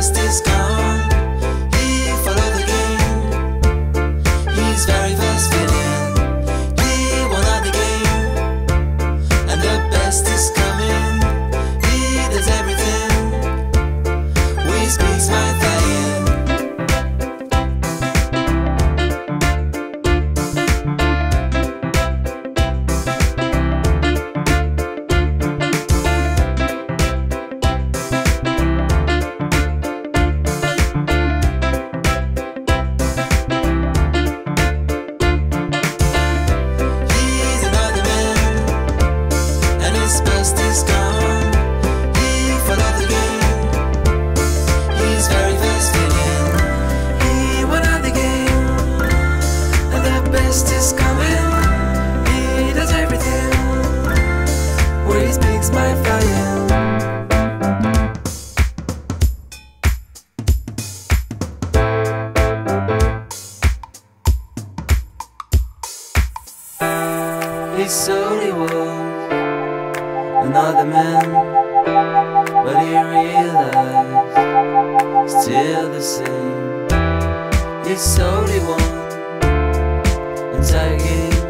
best is gone. He followed the game. He's very fast feeling. He won out the game, and the best is coming. He does everything. We speaks my flying. His best is gone. He followed the game. He's very fast feeling. He won out the game, and the best is coming. He does everything. Where he speaks my flying. He slowly was another man, but he realized still the same. He slowly won entire game.